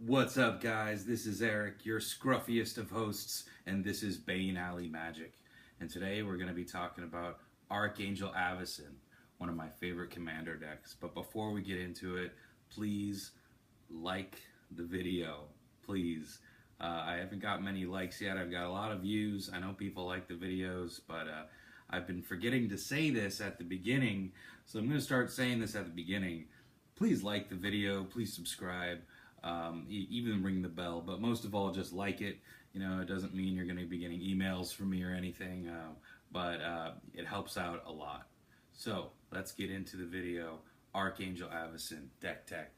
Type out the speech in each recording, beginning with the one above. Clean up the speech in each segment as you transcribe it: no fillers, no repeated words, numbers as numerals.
What's up, guys? This is Eric, your scruffiest of hosts, and this is Bane Alley Magic. And today we're going to be talking about Archangel Avacyn, one of my favorite commander decks. But before we get into it, please like the video. Please. I haven't got many likes yet. I've got a lot of views. I know people like the videos, but I've been forgetting to say this at the beginning, so I'm going to start saying this at the beginning. Please like the video. Please subscribe. Even ring the bell, but most of all, just like it. You know, it doesn't mean you're going to be getting emails from me or anything, but it helps out a lot. So let's get into the video. Archangel Avacyn, deck tech.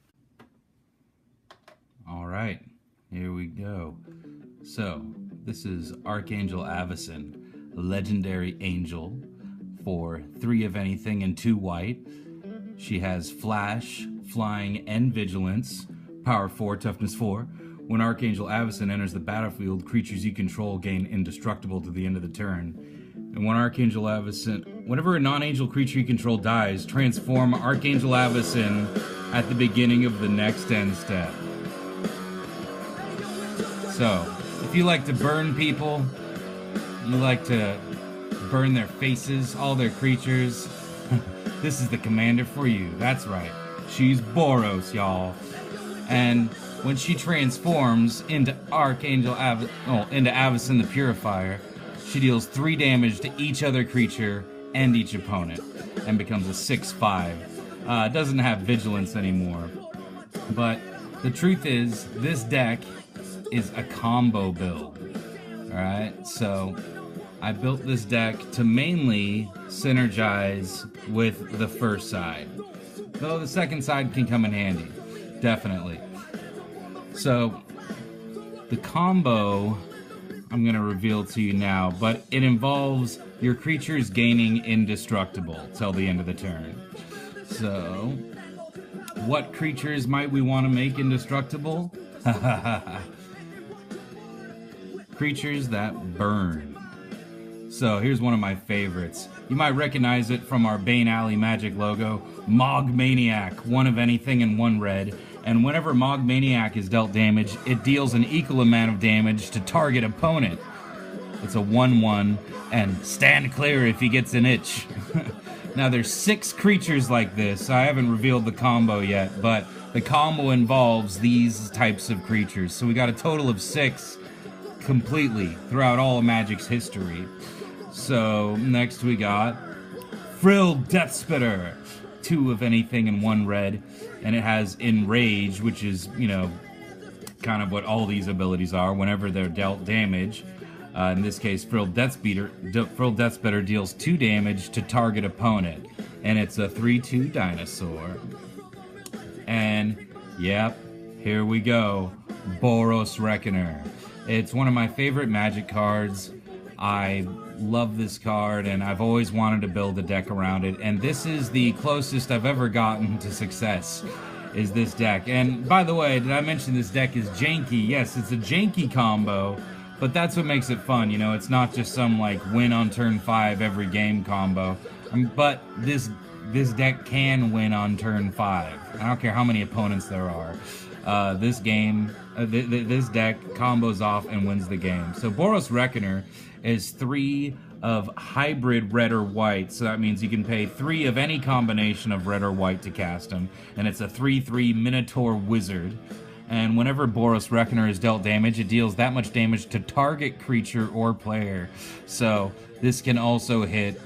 All right, here we go. So this is Archangel Avacyn, a legendary angel for 3 of anything and 2 white. She has Flash, Flying, and Vigilance. Power 4, Toughness 4. When Archangel Avacyn enters the battlefield, creatures you control gain indestructible to the end of the turn. And when Archangel Avacyn, whenever a non-angel creature you control dies, transform Archangel Avacyn at the beginning of the next end step. So, if you like to burn people, you like to burn their faces, all their creatures, this is the commander for you. That's right. She's Boros, y'all. And when she transforms into into Avacyn the Purifier, she deals 3 damage to each other creature and each opponent, and becomes a 6/5. Doesn't have Vigilance anymore. But the truth is, this deck is a combo build. Alright, so I built this deck to mainly synergize with the first side, though the second side can come in handy. Definitely. So, the combo I'm going to reveal to you now, but it involves your creatures gaining indestructible till the end of the turn. So, what creatures might we want to make indestructible? Creatures that burn. So, here's one of my favorites. You might recognize it from our Bane Alley Magic logo, Mog Maniac, 1 of anything and 1 red. And whenever Mog Maniac is dealt damage, it deals an equal amount of damage to target opponent. It's a 1/1, and stand clear if he gets an itch. Now there's 6 creatures like this. I haven't revealed the combo yet, but the combo involves these types of creatures. So we got a total of 6 completely throughout all of Magic's history. So next we got Frilled Deathspitter, 2 of anything and 1 red, and it has Enrage, which is, you know, kind of what all these abilities are whenever they're dealt damage. In this case, Frilled Deathspitter deals 2 damage to target opponent, and it's a 3/2 dinosaur. And yep, here we go, Boris Reckoner. It's one of my favorite Magic cards. I love this card, and I've always wanted to build a deck around it, and this is the closest I've ever gotten to success, is this deck. And by the way, did I mention this deck is janky? Yes, it's a janky combo, but that's what makes it fun, you know. It's not just some like win on turn 5 every game combo, but this deck can win on turn 5. I don't care how many opponents there are. This deck combos off and wins the game. So Boris Reckoner is 3 of hybrid red or white, so that means you can pay 3 of any combination of red or white to cast him, and it's a 3/3 Minotaur Wizard. And whenever Boris Reckoner is dealt damage, it deals that much damage to target creature or player. So this can also hit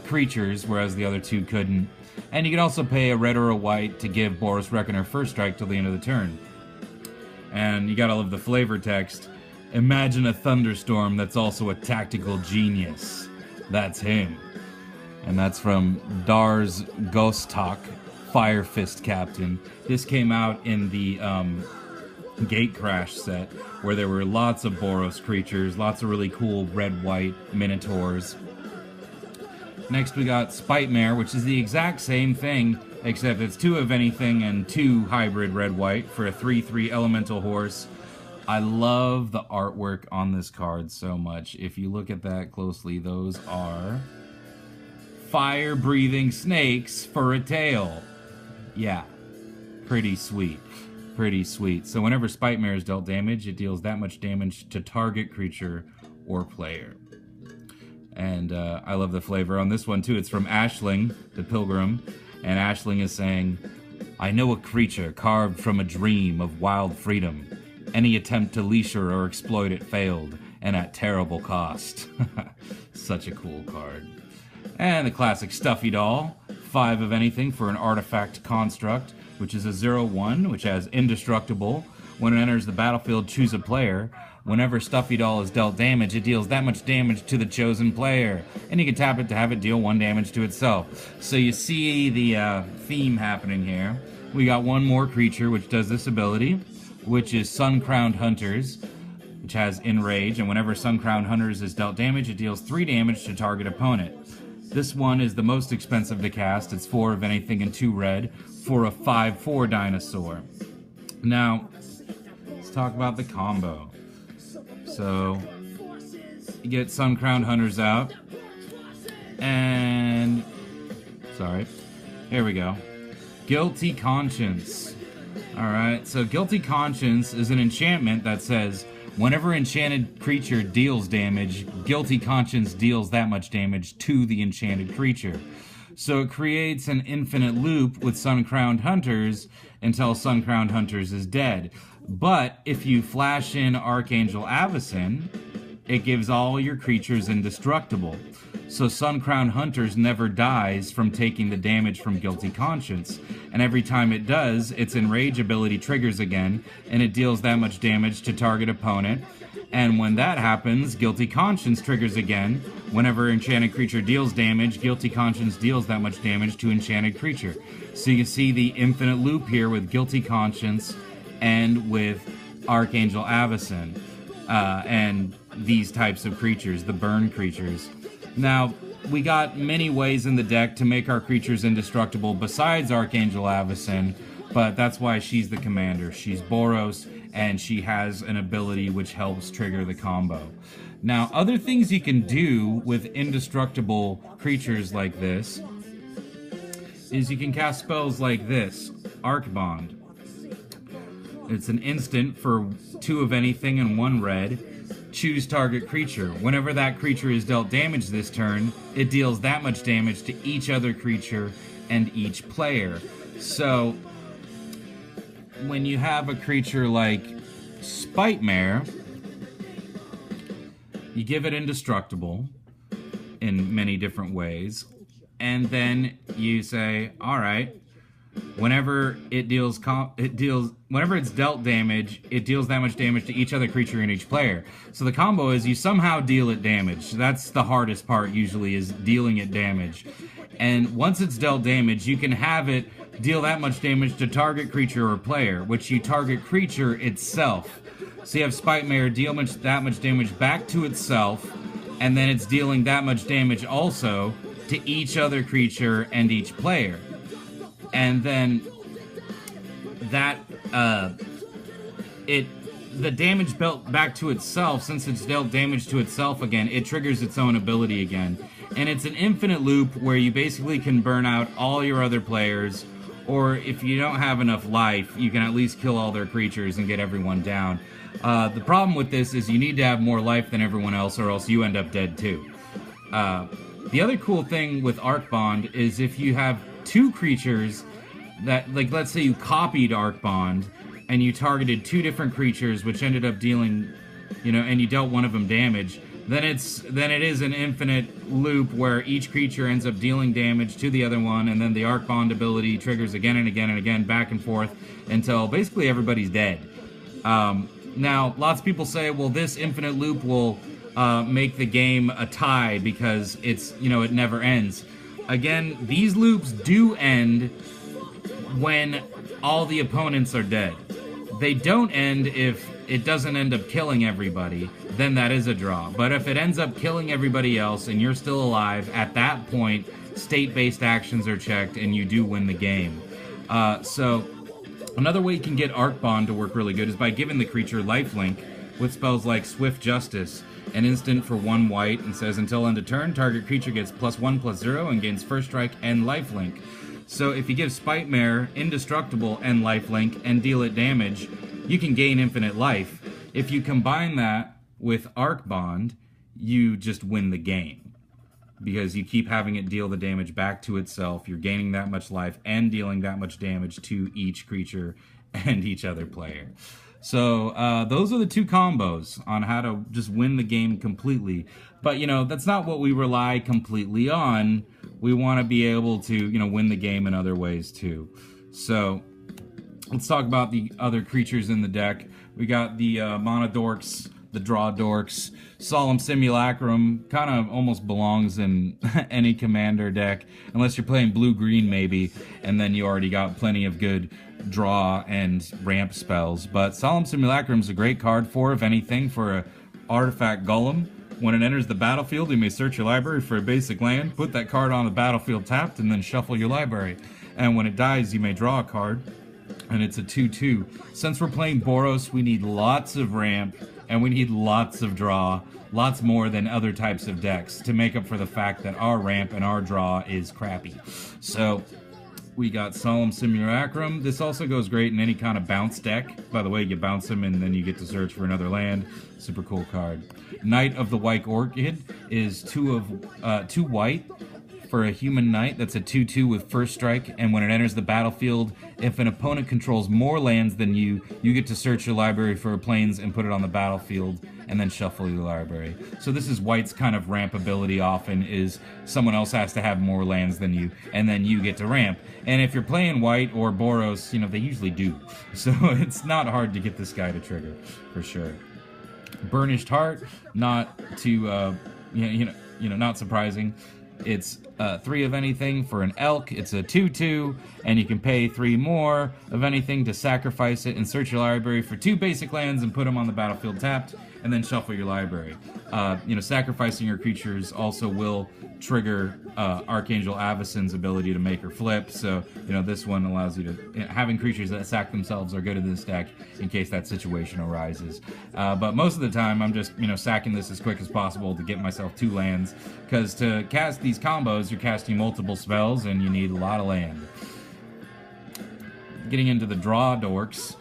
creatures, whereas the other 2 couldn't. And you can also pay a red or a white to give Boris Reckoner first strike till the end of the turn. And you gotta love the flavor text. Imagine a thunderstorm that's also a tactical genius. That's him. And that's from Dar's Ghost Talk, Fire Fist Captain. This came out in the Gate Crash set, where there were lots of Boros creatures, lots of really cool red-white Minotaurs. Next we got Spite Mare, which is the exact same thing, except it's 2 of anything and 2 hybrid red-white for a 3/3 Elemental Horse. I love the artwork on this card so much. If you look at that closely, those are fire-breathing snakes for a tail. Yeah, pretty sweet. Pretty sweet. So whenever Spite Mare is dealt damage, it deals that much damage to target creature or player. And I love the flavor on this one too. It's from Ashling, the Pilgrim, and Ashling is saying, I know a creature carved from a dream of wild freedom. Any attempt to leash her or exploit it failed, and at terrible cost. Such a cool card. And the classic Stuffy Doll, 5 of anything for an artifact construct, which is a 0/1, which has Indestructible. When it enters the battlefield, choose a player. Whenever Stuffy Doll is dealt damage, it deals that much damage to the chosen player. And you can tap it to have it deal 1 damage to itself. So you see the theme happening here. We got one more creature which does this ability, which is Sun-Crowned Hunters, which has Enrage. And whenever Sun-Crowned Hunters is dealt damage, it deals 3 damage to target opponent. This one is the most expensive to cast. It's 4 of anything and 2 red for a 5/4 dinosaur. Now, let's talk about the combo. So, you get Sun-Crowned Hunters out, and, sorry, here we go. Guilty Conscience. Alright, so Guilty Conscience is an enchantment that says, whenever enchanted creature deals damage, Guilty Conscience deals that much damage to the enchanted creature. So it creates an infinite loop with Sun-Crowned Hunters until Sun-Crowned Hunters is dead. But if you flash in Archangel Avacyn, it gives all your creatures indestructible. So Sun-Crowned Hunters never dies from taking the damage from Guilty Conscience. And every time it does, its Enrage ability triggers again, and it deals that much damage to target opponent. And when that happens, Guilty Conscience triggers again. Whenever enchanted creature deals damage, Guilty Conscience deals that much damage to enchanted creature. So you can see the infinite loop here with Guilty Conscience and with Archangel Avacyn. And these types of creatures, the burn creatures. Now, we got many ways in the deck to make our creatures indestructible besides Archangel Avacyn, but that's why she's the commander. She's Boros, and she has an ability which helps trigger the combo. Now, other things you can do with indestructible creatures like this is you can cast spells like this, Arc Bond. It's an instant for 2 of anything and 1 red. Choose target creature. Whenever that creature is dealt damage this turn, it deals that much damage to each other creature and each player. So, when you have a creature like Spite Mare, you give it indestructible in many different ways, and then you say, alright, whenever whenever it's dealt damage, it deals that much damage to each other creature and each player. So the combo is you somehow deal it damage. That's the hardest part usually, is dealing it damage. And once it's dealt damage, you can have it deal that much damage to target creature or player, which you target creature itself. So you have Spite Mare deal that much damage back to itself, and then it's dealing that much damage also to each other creature and each player. And then that the damage dealt back to itself, since it's dealt damage to itself again, it triggers its own ability again. And it's an infinite loop where you basically can burn out all your other players, or if you don't have enough life, you can at least kill all their creatures and get everyone down. The problem with this is you need to have more life than everyone else, or else you end up dead too. The other cool thing with Arc Bond is if you have 2 creatures that, like, let's say you copied Arc Bond and you targeted 2 different creatures which ended up dealing, and you dealt one of them damage, then it is an infinite loop where each creature ends up dealing damage to the other one, and then the Arc Bond ability triggers again and again and again, back and forth, until basically everybody's dead. Now, lots of people say, well, this infinite loop will make the game a tie because it's, it never ends. Again, these loops do end when all the opponents are dead. They don't end if it doesn't end up killing everybody, then that is a draw. But if it ends up killing everybody else and you're still alive, at that point, state-based actions are checked and you do win the game. So, another way you can get Arc Bond to work really good is by giving the creature lifelink with spells like Swift Justice, an instant for 1 white, and says until end of turn, target creature gets +1/+0 and gains first strike and lifelink. So if you give Spite Mare Indestructible and lifelink and deal it damage, you can gain infinite life. If you combine that with Arc Bond, you just win the game. Because you keep having it deal the damage back to itself, you're gaining that much life and dealing that much damage to each creature and each other player. So those are the two combos on how to just win the game completely. But, you know, that's not what we rely completely on. We want to be able to, you know, win the game in other ways too. So let's talk about the other creatures in the deck. We got the Mana Dorks, the Draw Dorks. Solemn Simulacrum kind of almost belongs in any commander deck, unless you're playing blue-green maybe, and then you already got plenty of good draw and ramp spells. But Solemn Simulacrum is a great card for, if anything, for a artifact golem. When it enters the battlefield, you may search your library for a basic land, put that card on the battlefield tapped, and then shuffle your library. And when it dies, you may draw a card, and it's a 2/2. Since we're playing Boros, we need lots of ramp, and we need lots of draw, lots more than other types of decks, to make up for the fact that our ramp and our draw is crappy. So we got Solemn Simulacrum. This also goes great in any kind of bounce deck. By the way, you bounce them and then you get to search for another land. Super cool card. Knight of the White Orchid is 2 white for a human knight. That's a 2/2 with first strike, and when it enters the battlefield, if an opponent controls more lands than you, you get to search your library for planes and put it on the battlefield, and then shuffle your library. So this is white's kind of ramp ability often, is someone else has to have more lands than you, and then you get to ramp. And if you're playing white or Boros, you know, they usually do. So it's not hard to get this guy to trigger, for sure. Burnished Heart, not too, not surprising. It's 3 of anything for an elk. It's a 2/2, and you can pay 3 more of anything to sacrifice it and search your library for 2 basic lands and put them on the battlefield tapped, and then shuffle your library. Sacrificing your creatures also will trigger Archangel Avacyn's ability to make her flip. So, this one allows you to... having creatures that sack themselves are good in this deck in case that situation arises. But most of the time, I'm just, sacking this as quick as possible to get myself 2 lands. Because to cast these combos, you're casting multiple spells, and you need a lot of land. Getting into the draw dorks.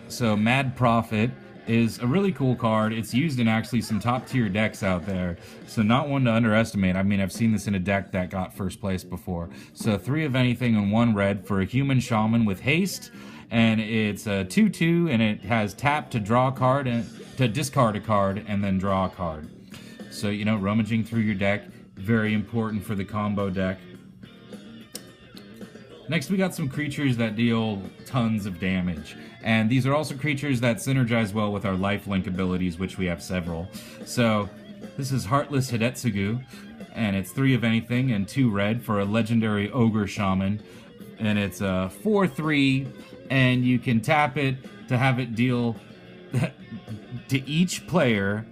So Mad Prophet is a really cool card. It's used in actually some top tier decks out there, so not one to underestimate. I mean, I've seen this in a deck that got first place before. So 3 of anything and 1 red for a human shaman with haste, and it's a 2/2, and it has tap to draw a card and to discard a card and then draw a card. So, rummaging through your deck, very important for the combo deck. Next, we got some creatures that deal tons of damage. And these are also creatures that synergize well with our lifelink abilities, which we have several. So, this is Heartless Hidetsugu, and it's 3 of anything and 2 red for a legendary Ogre Shaman. And it's a 4/3, and you can tap it to have it deal to each player...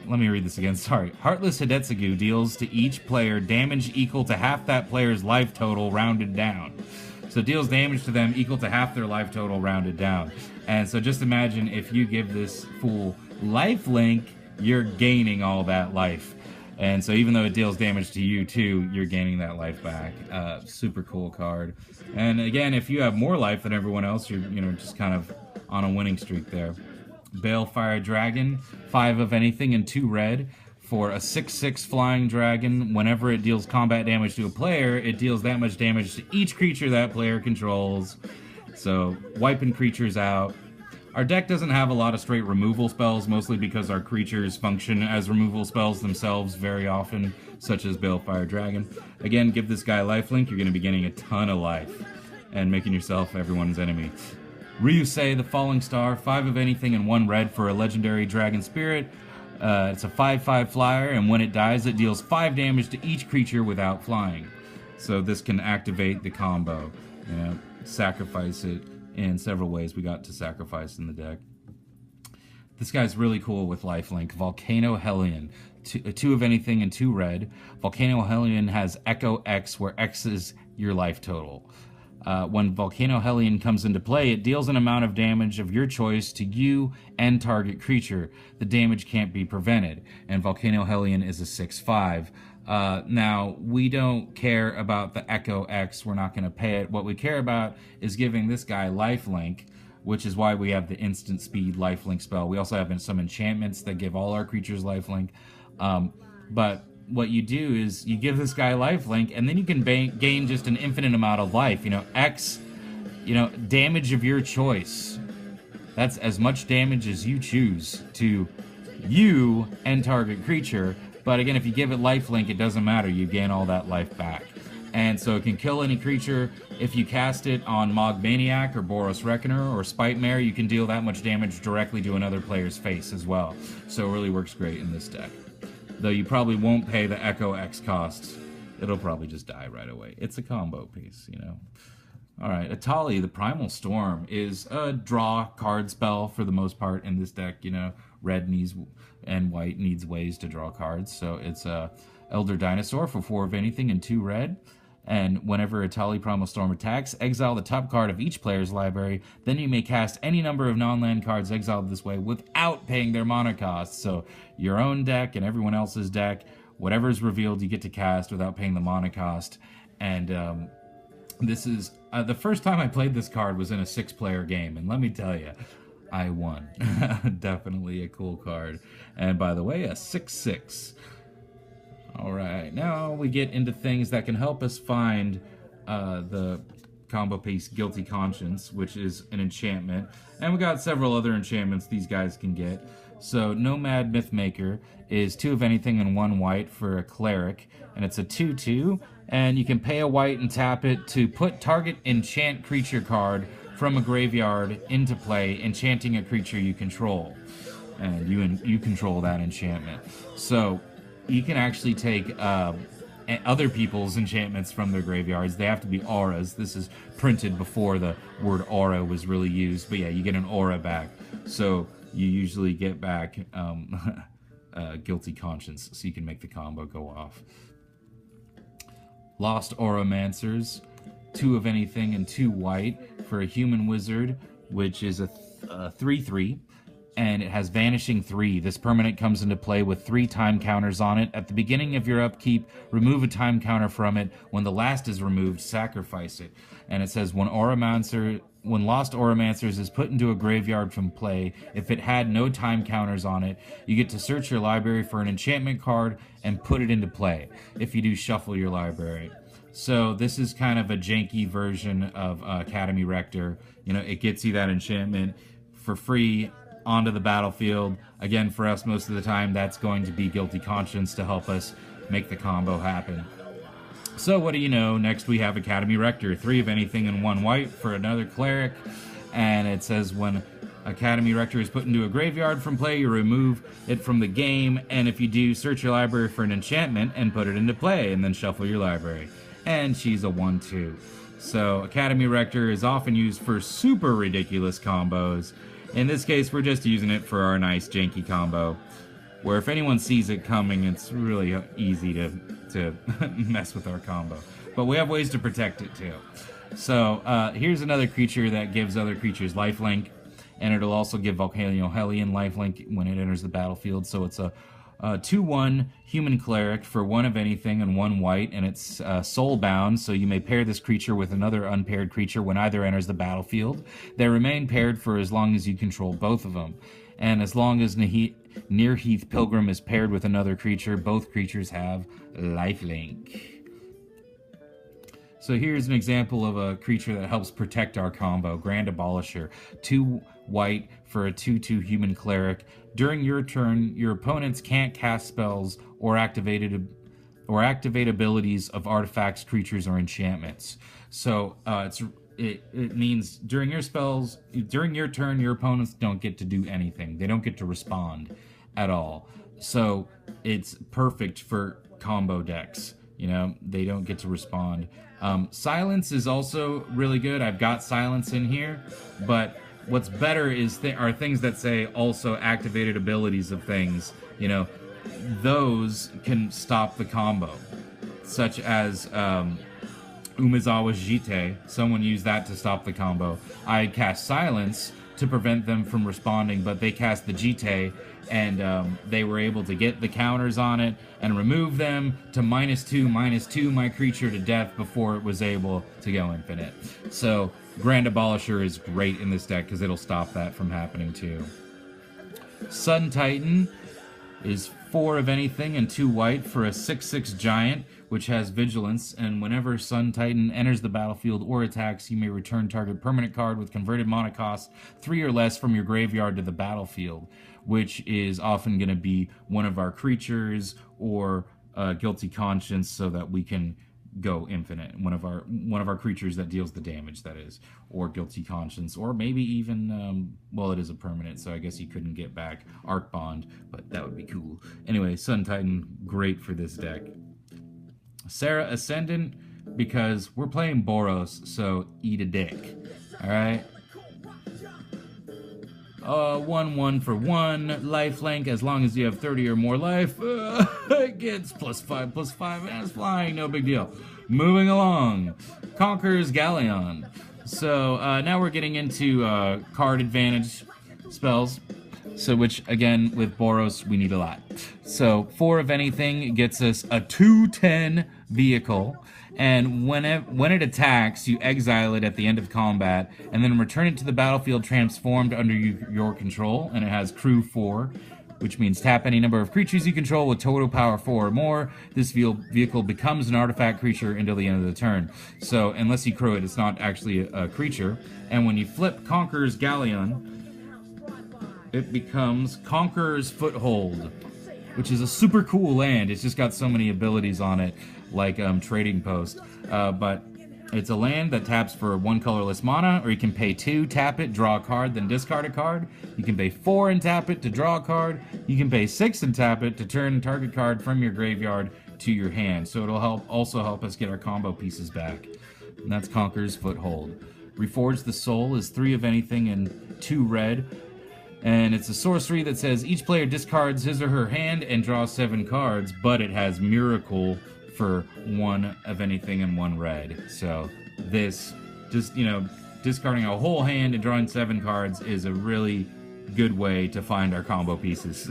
Let me read this again, sorry. Heartless Hidetsugu deals to each player damage equal to half that player's life total rounded down. So deals damage to them equal to half their life total rounded down. And so just imagine if you give this fool lifelink, you're gaining all that life. And so even though it deals damage to you too, you're gaining that life back. Super cool card. And again, if you have more life than everyone else, you're just kind of on a winning streak there. Balefire Dragon, 5 of anything and 2 red for a 6/6 flying dragon. Whenever it deals combat damage to a player, it deals that much damage to each creature that player controls. So, wiping creatures out. Our deck doesn't have a lot of straight removal spells, mostly because our creatures function as removal spells themselves very often, such as Balefire Dragon. Again, give this guy lifelink, you're going to be getting a ton of life and making yourself everyone's enemy. Ryusei the Falling Star, 5 of anything and 1 red for a legendary dragon spirit. It's a 5/5 flyer, and when it dies, it deals 5 damage to each creature without flying. So this can activate the combo. Sacrifice it in several ways we got to sacrifice in the deck. This guy's really cool with lifelink. Volcano Hellion, 2 of anything and 2 red. Volcano Hellion has Echo X, where X is your life total. When Volcano Hellion comes into play, it deals an amount of damage of your choice to you and target creature. The damage can't be prevented, and Volcano Hellion is a 6/5. Now, we don't care about the Echo X. We're not going to pay it. What we care about is giving this guy lifelink, which is why we have the instant speed lifelink spell. We also have some enchantments that give all our creatures lifelink. But what you do is you give this guy lifelink, and then you can gain just an infinite amount of life. X, damage of your choice. That's as much damage as you choose to you and target creature. But again, if you give it lifelink, it doesn't matter. You gain all that life back. And so it can kill any creature. If you cast it on Maniac or Boris Reckoner or Mare, you can deal that much damage directly to another player's face as well. So it really works great in this deck. Though you probably won't pay the Echo X cost. It'll probably just die right away. It's a combo piece, Alright, Attali, the Primal Storm, is a draw card spell for the most part in this deck. Red needs and white needs ways to draw cards. So it's a Elder Dinosaur for 4 of anything and 2 red. And whenever Attali Primal Storm attacks, exile the top card of each player's library. Then you may cast any number of non-land cards exiled this way without paying their mana cost. So your own deck and everyone else's deck, whatever's revealed, you get to cast without paying the mana cost. And this is the first time I played this card was in a 6-player game, and let me tell you, I won. Definitely a cool card. And by the way, a 6/6. Alright, now we get into things that can help us find the combo piece Guilty Conscience, which is an enchantment. And we got several other enchantments these guys can get. So Nomad Mythmaker is 2 of anything and 1 white for a cleric, and it's a 2/2, and you can pay a white and tap it to put target enchant creature card from a graveyard into play, enchanting a creature you control. And you control that enchantment. So you can actually take other people's enchantments from their graveyards. They have to be auras. This is printed before the word aura was really used. But yeah, you get an aura back. So you usually get back Guilty Conscience, so you can make the combo go off. Lost Auramancers, 2 of anything and 2 white for a human wizard, which is a 3/3. And it has Vanishing 3. This permanent comes into play with 3 time counters on it. At the beginning of your upkeep, remove a time counter from it. When the last is removed, sacrifice it. And it says, when Lost Auramancers is put into a graveyard from play, if it had no time counters on it, you get to search your library for an enchantment card and put it into play. If you do, shuffle your library. So this is kind of a janky version of Academy Rector. It gets you that enchantment for free onto the battlefield. Again, for us, most of the time, that's going to be Guilty Conscience to help us make the combo happen. So what do you know? Next we have Academy Rector, 3 of anything and 1 white for another cleric. And it says when Academy Rector is put into a graveyard from play, you remove it from the game. And if you do, search your library for an enchantment and put it into play, and then shuffle your library. And she's a 1/2. So Academy Rector is often used for super ridiculous combos. In this case, we're just using it for our nice janky combo, where if anyone sees it coming, it's really easy to mess with our combo. But we have ways to protect it too. So here's another creature that gives other creatures lifelink, and it'll also give Volcano Hellion lifelink when it enters the battlefield. So it's a 2/1 human cleric for 1 of anything and 1 white, and it's soulbound, so you may pair this creature with another unpaired creature when either enters the battlefield. They remain paired for as long as you control both of them. And as long as Nearheath Pilgrim is paired with another creature, both creatures have lifelink. So here's an example of a creature that helps protect our combo, Grand Abolisher. 2 white for a 2/2 human cleric. During your turn, your opponents can't cast spells or activate abilities of artifacts, creatures, or enchantments. So it means during your turn, your opponents don't get to do anything. They don't get to respond at all. So it's perfect for combo decks. They don't get to respond. Silence is also really good. I've got Silence in here, but what's better is are things that say also activated abilities of things. Those can stop the combo, such as Umezawa's Jite. Someone used that to stop the combo. I cast Silence to prevent them from responding, but they cast the Jite, and they were able to get the counters on it and remove them to -2/-2 my creature to death before it was able to go infinite. So Grand Abolisher is great in this deck because it'll stop that from happening too. Sun Titan is 4 of anything and 2 white for a 6/6 giant, which has vigilance, and whenever Sun Titan enters the battlefield or attacks, you may return target permanent card with converted mana cost 3 or less from your graveyard to the battlefield, which is often going to be one of our creatures or Guilty Conscience, so that we can go infinite. One of our creatures that deals the damage, that is, or Guilty Conscience, or maybe even well, it is a permanent, so I guess you couldn't get back Arc Bond, but that would be cool. Anyway, Sun Titan, great for this deck. Sarah Ascendant, because we're playing Boros, so eat a dick. Alright? 1/1 for 1, lifelink, as long as you have 30 or more life, it gets +5/+5, and it's flying, no big deal. Moving along, Conqueror's Galleon. So, now we're getting into card advantage spells, so which, again, with Boros, we need a lot. So, 4 of anything gets us a 2/10 vehicle, and when it attacks, you exile it at the end of combat, and then return it to the battlefield transformed under your control, and it has crew 4, which means tap any number of creatures you control with total power 4 or more. This vehicle becomes an artifact creature until the end of the turn. So, unless you crew it, it's not actually a creature. And when you flip Conqueror's Galleon, it becomes Conqueror's Foothold, which is a super cool land. It's just got so many abilities on it, like Trading Post. But it's a land that taps for 1 colorless mana, or you can pay 2, tap it, draw a card, then discard a card. You can pay 4 and tap it to draw a card. You can pay 6 and tap it to turn target card from your graveyard to your hand. So it'll also help us get our combo pieces back. And that's Conqueror's Foothold. Reforge the Soul is 3 of anything and 2 red. And it's a sorcery that says each player discards his or her hand and draws 7 cards, but it has Miracle for 1 of anything and 1 red. So this, just, discarding a whole hand and drawing 7 cards is a really good way to find our combo pieces.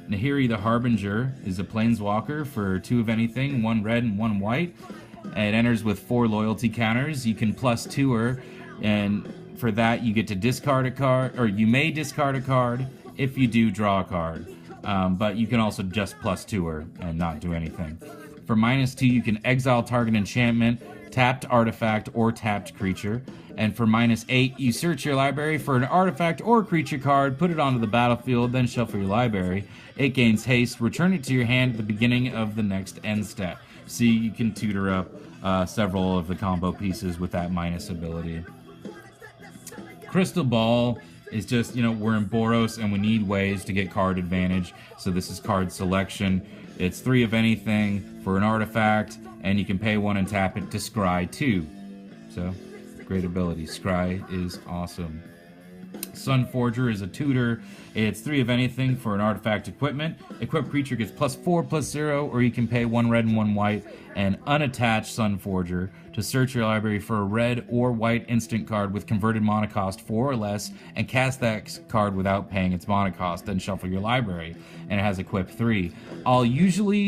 Nakiri the Harbinger is a planeswalker for 2 of anything, 1 red and 1 white. It enters with 4 loyalty counters. You can +2 her, and for that you get to discard a card, or you may discard a card. If you do, draw a card. But you can also just +2 her and not do anything. For -2, you can exile target enchantment, tapped artifact, or tapped creature. And for -8, you search your library for an artifact or creature card, put it onto the battlefield, then shuffle your library. It gains haste, return it to your hand at the beginning of the next end step. See, you can tutor up several of the combo pieces with that minus ability. Crystal Ball is just, we're in Boros and we need ways to get card advantage. So this is card selection. It's 3 of anything for an artifact, and you can pay 1 and tap it to scry 2. So, great ability. Scry is awesome. Sunforger is a tutor. It's 3 of anything for an artifact equipment. Equipped creature gets +4/+0, or you can pay 1 red and 1 white and unattach Sunforger to search your library for a red or white instant card with converted mana cost 4 or less, and cast that card without paying its mana cost, then shuffle your library. And it has equip 3.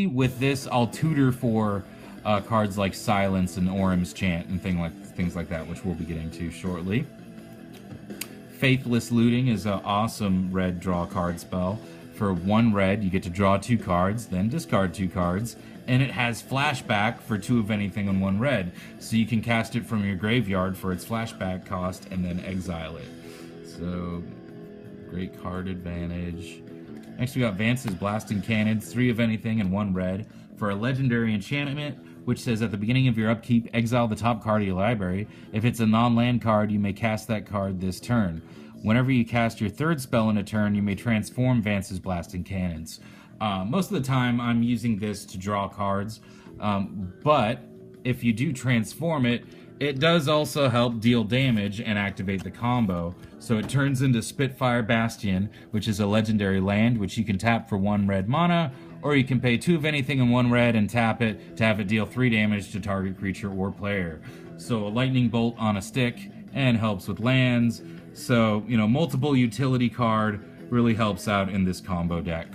With this, I'll tutor for cards like Silence and Orim's Chant and things like that, which we'll be getting to shortly. Faithless Looting is an awesome red draw card spell. For 1 red, you get to draw 2 cards, then discard 2 cards, and it has flashback for 2 of anything and 1 red. So you can cast it from your graveyard for its flashback cost and then exile it. So, great card advantage. Next we got Vance's Blasting Cannons, 3 of anything and 1 red. For a legendary enchantment, which says at the beginning of your upkeep, exile the top card of your library. If it's a non-land card, you may cast that card this turn. Whenever you cast your 3rd spell in a turn, you may transform Vance's Blasting Cannons. Most of the time, I'm using this to draw cards, but if you do transform it, it does also help deal damage and activate the combo. So it turns into Spitfire Bastion, which is a legendary land, which you can tap for 1 red mana, or you can pay 2 of anything and 1 red and tap it to have it deal 3 damage to target creature or player. So a lightning bolt on a stick and helps with lands. So, you know, multiple utility card really helps out in this combo deck.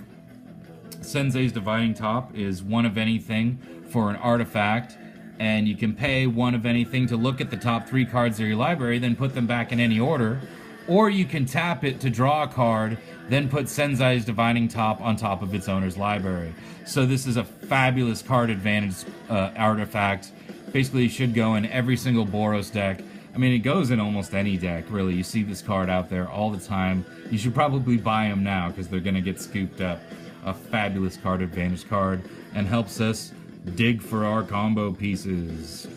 Sensei's Dividing Top is one of anything for an artifact, and you can pay one of anything to look at the top 3 cards of your library, then put them back in any order. Or you can tap it to draw a card, then put Sensei's Dividing Top on top of its owner's library. So this is a fabulous card advantage artifact. Basically, it should go in every single Boros deck. I mean, it goes in almost any deck, really. You see this card out there all the time. You should probably buy them now, because they're going to get scooped up. A fabulous card advantage card, and helps us dig for our combo pieces.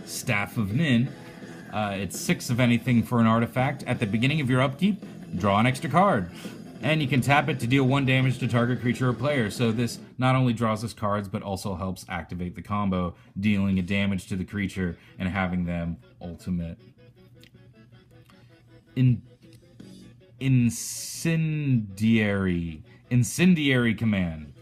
Staff of Nin. It's 6 of anything for an artifact. At the beginning of your upkeep, draw an extra card. And you can tap it to deal 1 damage to target creature or player. So this not only draws us cards, but also helps activate the combo, dealing a damage to the creature and having them ultimate. Incendiary Command.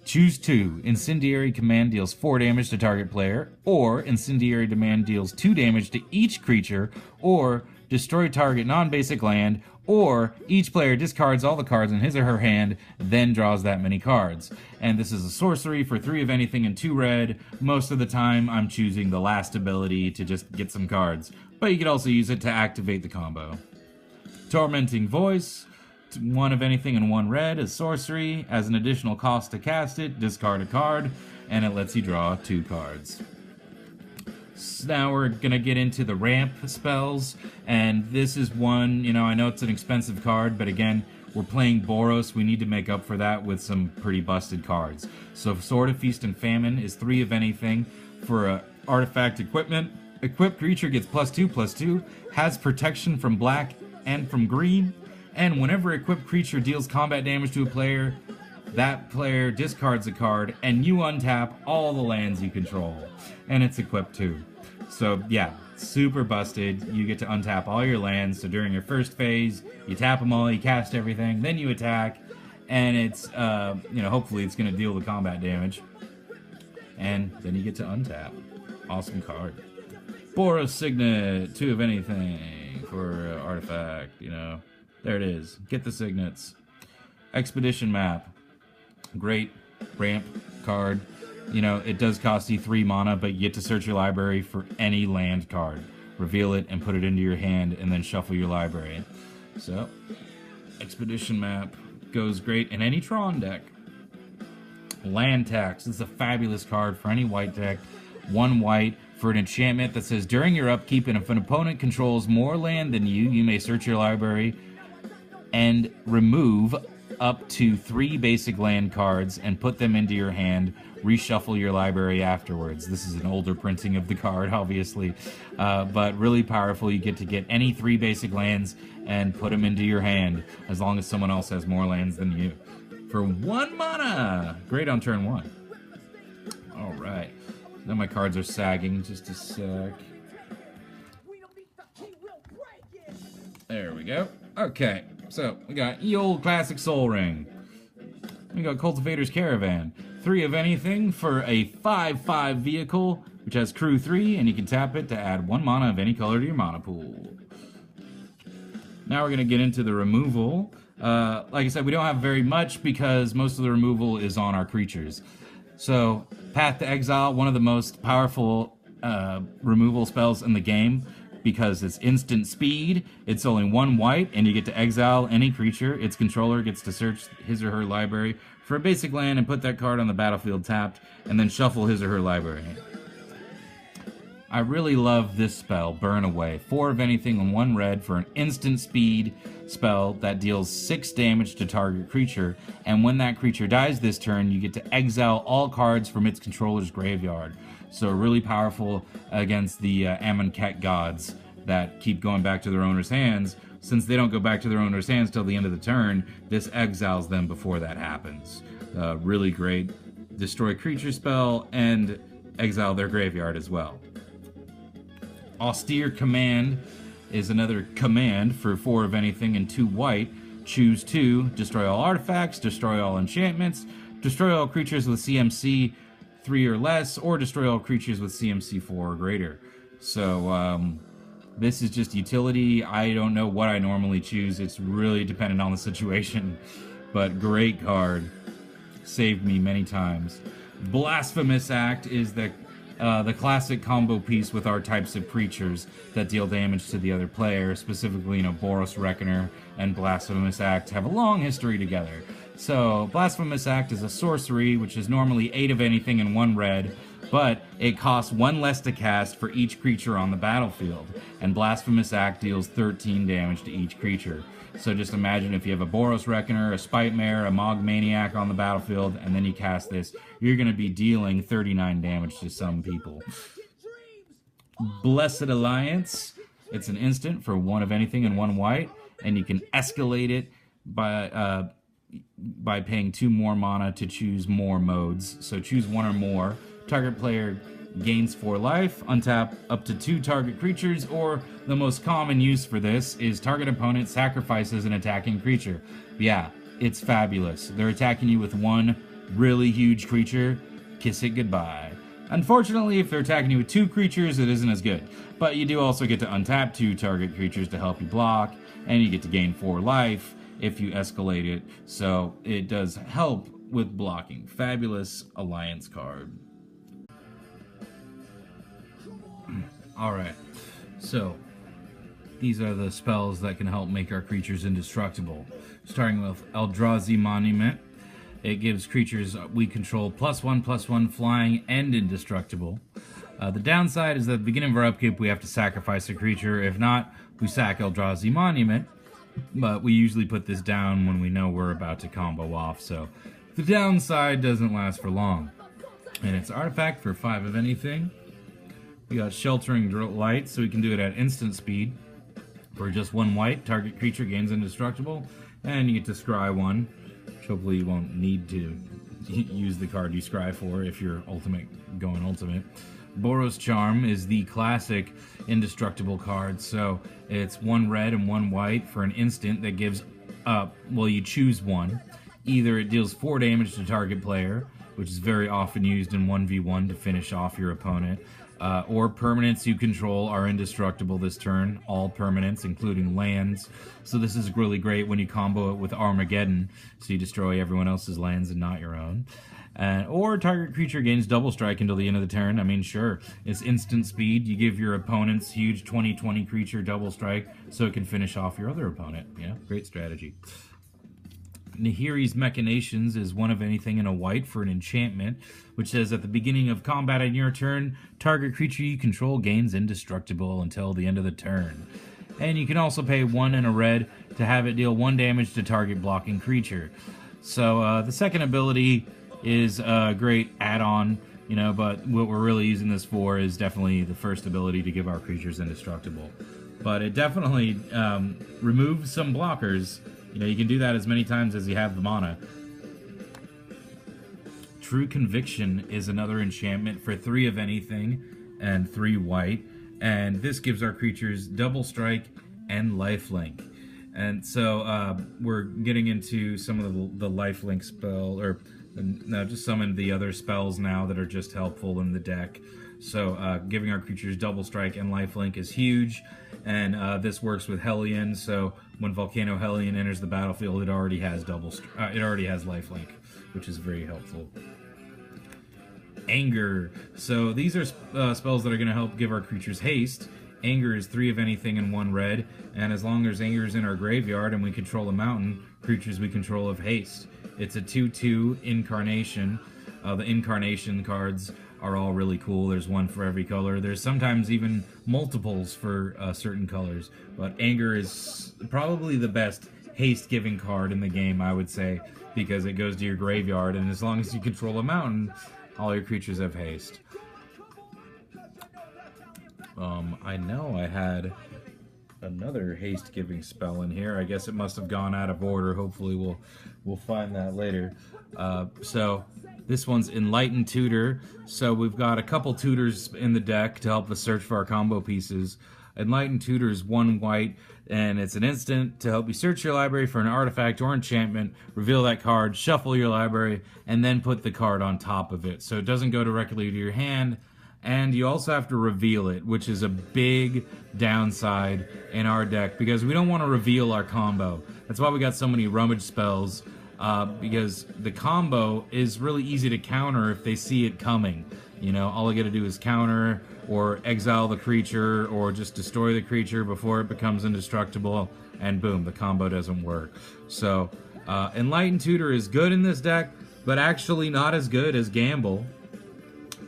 Choose 2. Incendiary Command deals 4 damage to target player, or Incendiary Command deals 2 damage to each creature, or destroy target non-basic land, or each player discards all the cards in his or her hand, then draws that many cards. And this is a sorcery for 3 of anything and 2 red. Most of the time, I'm choosing the last ability to just get some cards, but you could also use it to activate the combo. Tormenting Voice. 1 of anything and 1 red is sorcery. As an additional cost to cast it, discard a card, and it lets you draw 2 cards. So now we're gonna get into the ramp spells, and this is one, you know, I know it's an expensive card, but again, we're playing Boros, we need to make up for that with some pretty busted cards. So Sword of Feast and Famine is 3 of anything for artifact equipment. Equipped creature gets +2/+2, has protection from black and from green, and whenever equipped creature deals combat damage to a player, that player discards a card, and you untap all the lands you control. And it's equipped too. So yeah, super busted. You get to untap all your lands, so during your first phase, you tap them all, you cast everything, then you attack, and it's, you know, hopefully it's going to deal the combat damage. And then you get to untap. Awesome card. Boros Signet, 2 of anything for artifact, you know. There it is. Get the signets. Expedition Map. Great ramp card. You know, it does cost you 3 mana, but you get to search your library for any land card. Reveal it and put it into your hand, and then shuffle your library. So, Expedition Map goes great in any Tron deck. Land Tax. This is a fabulous card for any white deck. 1 white for an enchantment that says, during your upkeep, and if an opponent controls more land than you, you may search your library and remove up to 3 basic land cards and put them into your hand. Reshuffle your library afterwards. This is an older printing of the card, obviously, but really powerful. You get to get any 3 basic lands and put them into your hand, as long as someone else has more lands than you. For 1 mana! Great on turn 1. Alright. Now my cards are sagging, just a sec. There we go. Okay. So, we got Ye Olde Classic Soul Ring. We got Cultivator's Caravan. 3 of anything for a 5/5 vehicle, which has crew 3, and you can tap it to add 1 mana of any color to your mana pool. Now we're going to get into the removal. Like I said, we don't have very much because most of the removal is on our creatures. So, Path to Exile, one of the most powerful removal spells in the game, because it's instant speed, it's only 1 white, and you get to exile any creature. Its controller gets to search his or her library for a basic land and put that card on the battlefield tapped, and then shuffle his or her library. I really love this spell, Burn Away. 4 of anything and 1 red for an instant speed spell that deals 6 damage to target creature, and when that creature dies this turn, you get to exile all cards from its controller's graveyard. So really powerful against the Amonkhet gods that keep going back to their owner's hands. Since they don't go back to their owner's hands till the end of the turn, this exiles them before that happens. Really great. Destroy creature spell and exile their graveyard as well. Austere Command is another command for 4 of anything and 2 white. Choose 2, destroy all artifacts, destroy all enchantments, destroy all creatures with CMC 3 or less, or destroy all creatures with CMC 4 or greater. So this is just utility. I don't know what I normally choose. It's really dependent on the situation, but great card. Saved me many times. Blasphemous Act is the classic combo piece with our types of creatures that deal damage to the other player. Specifically, Boris Reckoner and Blasphemous Act have a long history together. So, Blasphemous Act is a sorcery, which is normally 8 of anything and 1 red, but it costs 1 less to cast for each creature on the battlefield, and Blasphemous Act deals 13 damage to each creature. So just imagine if you have a Boris Reckoner, a Spite Mare, a Mog Maniac on the battlefield, and then you cast this, you're going to be dealing 39 damage to some people. Blessed Alliance, it's an instant for 1 of anything and 1 white, and you can escalate it by paying 2 more mana to choose more modes. So choose 1 or more. Target player gains 4 life, untap up to 2 target creatures, or the most common use for this is target opponent sacrifices an attacking creature. Yeah, it's fabulous. They're attacking you with 1 really huge creature, kiss it goodbye. Unfortunately, if they're attacking you with 2 creatures, it isn't as good. But you do also get to untap 2 target creatures to help you block, and you get to gain 4 life if you escalate it, so it does help with blocking. Fabulous Alliance card. Alright, so these are the spells that can help make our creatures indestructible. Starting with Eldrazi Monument. It gives creatures we control +1/+1 flying and indestructible. The downside is that at the beginning of our upkeep we have to sacrifice a creature. If not, we sack Eldrazi Monument. But we usually put this down when we know we're about to combo off, so the downside doesn't last for long. And it's artifact for 5 of anything. We got Sheltering Light, so we can do it at instant speed. For just 1 white, target creature gains indestructible, and you get to scry 1, which hopefully you won't need to use the card you scry for if you're going ultimate. Boros Charm is the classic indestructible card, so it's 1 red and 1 white for an instant that gives you choose 1. Either it deals 4 damage to target player, which is very often used in 1v1 to finish off your opponent, or permanents you control are indestructible this turn, all permanents, including lands. So this is really great when you combo it with Armageddon, so you destroy everyone else's lands and not your own. Or target creature gains double strike until the end of the turn. I mean, sure, it's instant speed. You give your opponent's huge 20/20 creature double strike so it can finish off your other opponent. Yeah, great strategy. Nakiri's Machinations is 1 of anything and a white for an enchantment, which says at the beginning of combat on your turn, target creature you control gains indestructible until the end of the turn. And you can also pay 1 and a red to have it deal 1 damage to target blocking creature. So the second ability is a great add-on, but what we're really using this for is definitely the first ability to give our creatures indestructible. But it definitely removes some blockers. You can do that as many times as you have the mana. True Conviction is another enchantment for 3 of anything and 3 white, and this gives our creatures double strike and lifelink. And so we're getting into some of the lifelink spell, or no, just some of the other spells now that are just helpful in the deck. So giving our creatures double strike and lifelink is huge, and this works with Hellion. So when Volcano Hellion enters the battlefield, it already has lifelink, which is very helpful. Anger. So these are spells that are going to help give our creatures haste. Anger is 3 of anything and 1 red, and as long as Anger is in our graveyard and we control a mountain, creatures we control have haste. It's a 2/2 incarnation. The incarnation cards are all really cool. There's 1 for every color. There's sometimes even multiples for certain colors, but Anger is probably the best haste-giving card in the game, I would say, because it goes to your graveyard, and as long as you control a mountain, all your creatures have haste. I know I had another haste-giving spell in here. I guess it must have gone out of order. Hopefully we'll find that later. So this one's Enlightened Tutor. So we've got a couple tutors in the deck to help us search for our combo pieces. Enlightened Tutor is 1 white, and it's an instant to help you search your library for an artifact or enchantment, reveal that card, shuffle your library, and then put the card on top of it. So it doesn't go directly to your hand, And you also have to reveal it, which is a big downside in our deck because we don't want to reveal our combo. That's why we got so many rummage spells, because the combo is really easy to counter if they see it coming. You know, all I gotta do is counter or exile the creature or just destroy the creature before it becomes indestructible, and boom, the combo doesn't work. So, Enlightened Tutor is good in this deck, but actually not as good as Gamble,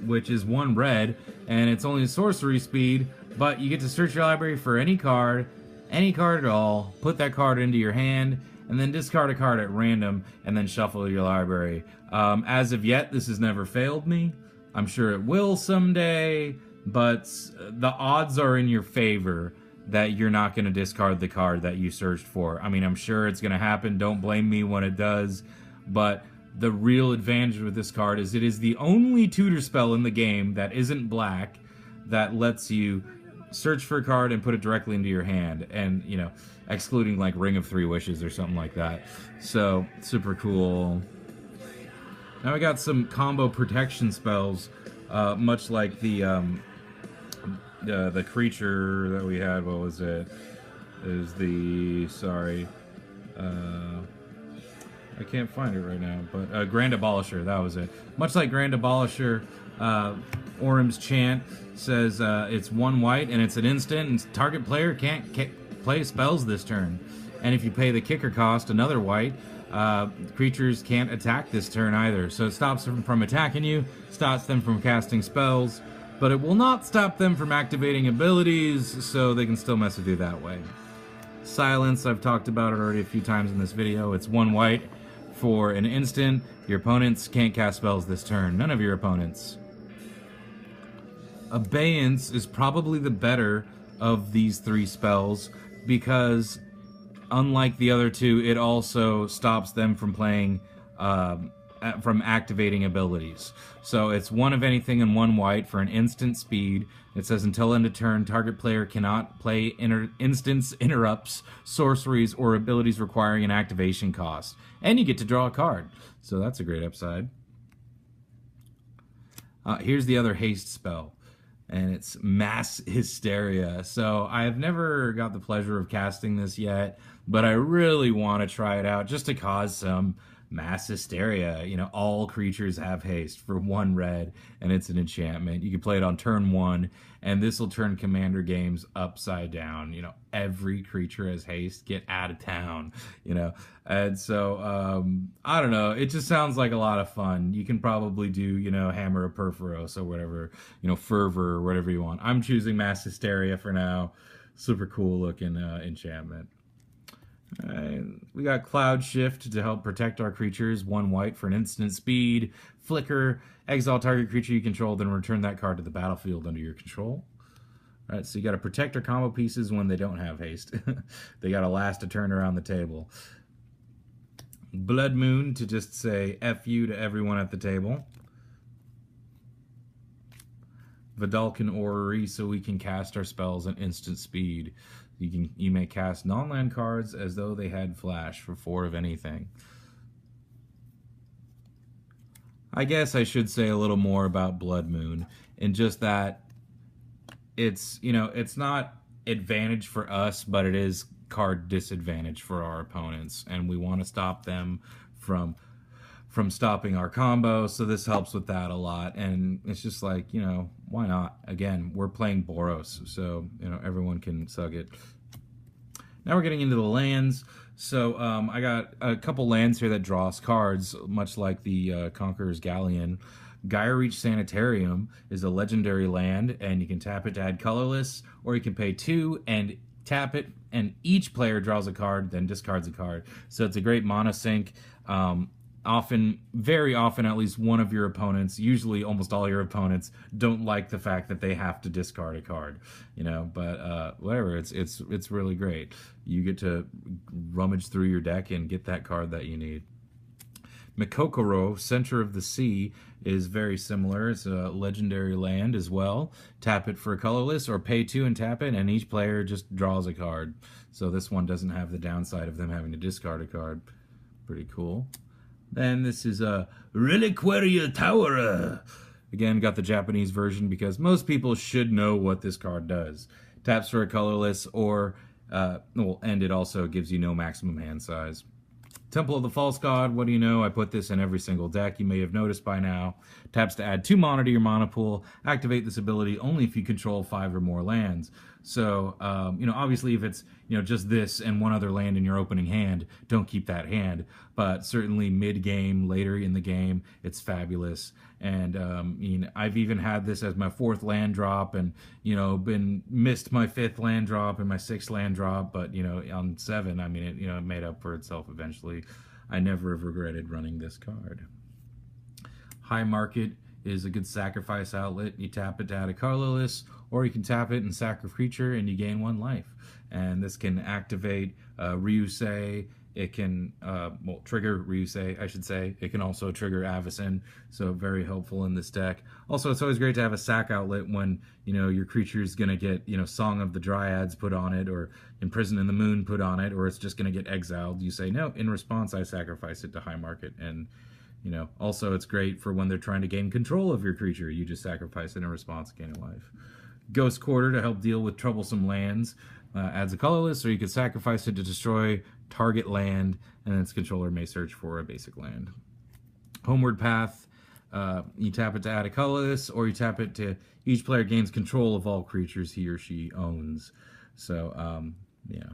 which is 1 red, and it's only a sorcery speed, but you get to search your library for any card at all, put that card into your hand, and then discard a card at random, and then shuffle your library. As of yet, this has never failed me. I'm sure it will someday, but the odds are in your favor that you're not going to discard the card that you searched for. I mean, I'm sure it's going to happen. Don't blame me when it does, but the real advantage with this card is it is the only tutor spell in the game that isn't black that lets you search for a card and put it directly into your hand, and, you know, excluding like Ring of Three Wishes or something like that. So, super cool. Now we got some combo protection spells, much like the creature that we had. What was it? Is the, sorry, I can't find it right now, but Grand Abolisher, that was it. Much like Grand Abolisher, Orim's Chant says it's 1 white and it's an instant, and target player can't play spells this turn. And if you pay the kicker cost, another white, creatures can't attack this turn either. So it stops them from attacking you, stops them from casting spells, but it will not stop them from activating abilities, so they can still mess with you that way. Silence, I've talked about it already a few times in this video. It's 1 white for an instant. Your opponents can't cast spells this turn. None of your opponents. Abeyance is probably the better of these 3 spells because, unlike the other 2, it also stops them from playing, from activating abilities. So it's 1 of anything and 1 white for an instant speed. It says until end of turn, target player cannot play instants, interrupts, sorceries, or abilities requiring an activation cost. And you get to draw a card. So that's a great upside. Here's the other haste spell, and it's Mass Hysteria. So I have never got the pleasure of casting this yet, but I really want to try it out just to cause some Mass Hysteria. You know, all creatures have haste for 1 red, and it's an enchantment. You can play it on turn 1, and this will turn commander games upside down. You know, every creature has haste, get out of town, you know. And so, I don't know, it just sounds like a lot of fun. You can probably do, you know, Hammer of Perforos or whatever, you know, Fervor or whatever you want. I'm choosing Mass Hysteria for now. Super cool looking enchantment. We got Cloud Shift to help protect our creatures. 1 white for an instant speed. Flicker, exile target creature you control, then return that card to the battlefield under your control. Alright, so you got to protect our combo pieces when they don't have haste. They got to last a turn around the table. Blood Moon to just say F you to everyone at the table. Vidalcan Orrery so we can cast our spells at instant speed. You may cast non-land cards as though they had flash for 4 of anything. I guess I should say a little more about Blood Moon, in just that it's, you know, it's not advantage for us, but it is card disadvantage for our opponents, and we want to stop them from stopping our combo, so this helps with that a lot. And it's just like, you know, why not? Again, we're playing Boros, so, you know, everyone can suck it. Now we're getting into the lands. So I got a couple lands here that draw us cards, much like the Conqueror's Galleon. Gaia Reach Sanitarium is a legendary land, and you can tap it to add colorless, or you can pay 2 and tap it, and each player draws a card, then discards a card. So it's a great mana sink. Often, very often, at least one of your opponents, usually almost all your opponents, don't like the fact that they have to discard a card, you know, but whatever, it's really great. You get to rummage through your deck and get that card that you need. Mikokoro, Center of the Sea, is very similar. It's a legendary land as well. Tap it for a colorless, or pay 2 and tap it, and each player just draws a card. So this one doesn't have the downside of them having to discard a card. Pretty cool. Then this is a Reliquaria Tower. Again, got the Japanese version because most people should know what this card does. Taps for a colorless, or, and it also gives you no maximum hand size. Temple of the False God, what do you know? I put this in every single deck, you may have noticed by now. Taps to add 2 mana to your mana pool. Activate this ability only if you control 5 or more lands. So, obviously if it's, just this and 1 other land in your opening hand, don't keep that hand. But certainly mid-game, later in the game, it's fabulous. And, I've even had this as my 4th land drop and, missed my 5th land drop and my 6th land drop. But, on 7, it made up for itself eventually. I never have regretted running this card. Highmarket is a good sacrifice outlet. You tap it to add a colorless, or you can tap it and sack a creature and you gain 1 life. And this can activate Ryusei. It can, trigger Ryusei, I should say. It can also trigger Avacyn, so very helpful in this deck. Also, it's always great to have a sack outlet when, your creature's going to get, Song of the Dryads put on it, or Imprison in the Moon put on it, or it's just going to get exiled. You say, no, in response, I sacrifice it to Highmarket. And, also it's great for when they're trying to gain control of your creature. You just sacrifice it in response, gain a life. Ghost Quarter to help deal with troublesome lands. Adds a colorless, or you could sacrifice it to destroy target land, and its controller may search for a basic land. Homeward Path, you tap it to add a colorless, or you tap it to each player gains control of all creatures he or she owns. So, yeah,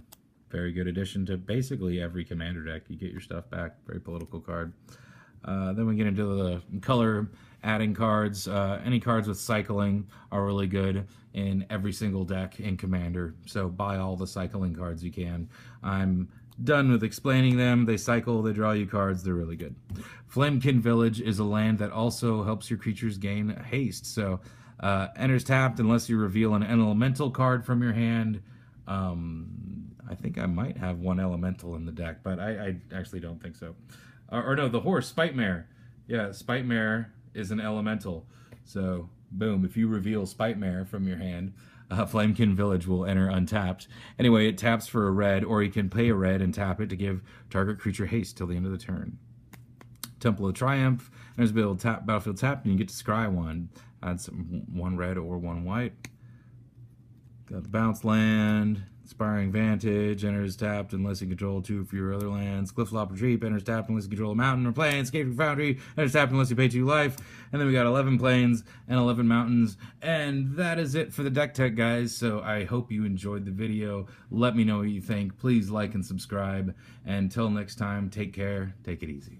very good addition to basically every commander deck. You get your stuff back. Very political card. Then we get into the color adding cards. Any cards with cycling are really good in every single deck in Commander, so buy all the cycling cards you can. I'm done with explaining them. They cycle, they draw you cards, they're really good. Flamekin Village is a land that also helps your creatures gain haste, so enters tapped unless you reveal an elemental card from your hand. I think I might have 1 elemental in the deck, but I actually don't think so. Or no, the horse, Spite Mare. Yeah, Spite Mare is an elemental. So, boom, if you reveal Spite Mare from your hand, Flamekin Village will enter untapped. Anyway, it taps for a red, or you can pay a red and tap it to give target creature haste till the end of the turn. Temple of Triumph, there's battlefield tapped, and you get to scry 1. Add 1 red or 1 white. Got the bounce land. Inspiring Vantage, enters tapped unless you control 2 or fewer other lands. Clifflop Retreat, enters tapped unless you control a mountain or plain. Escaping Foundry, enters tapped unless you pay 2 life. And then we got 11 plains and 11 mountains. And that is it for the deck tech, guys. So I hope you enjoyed the video. Let me know what you think. Please like and subscribe. And until next time, take care. Take it easy.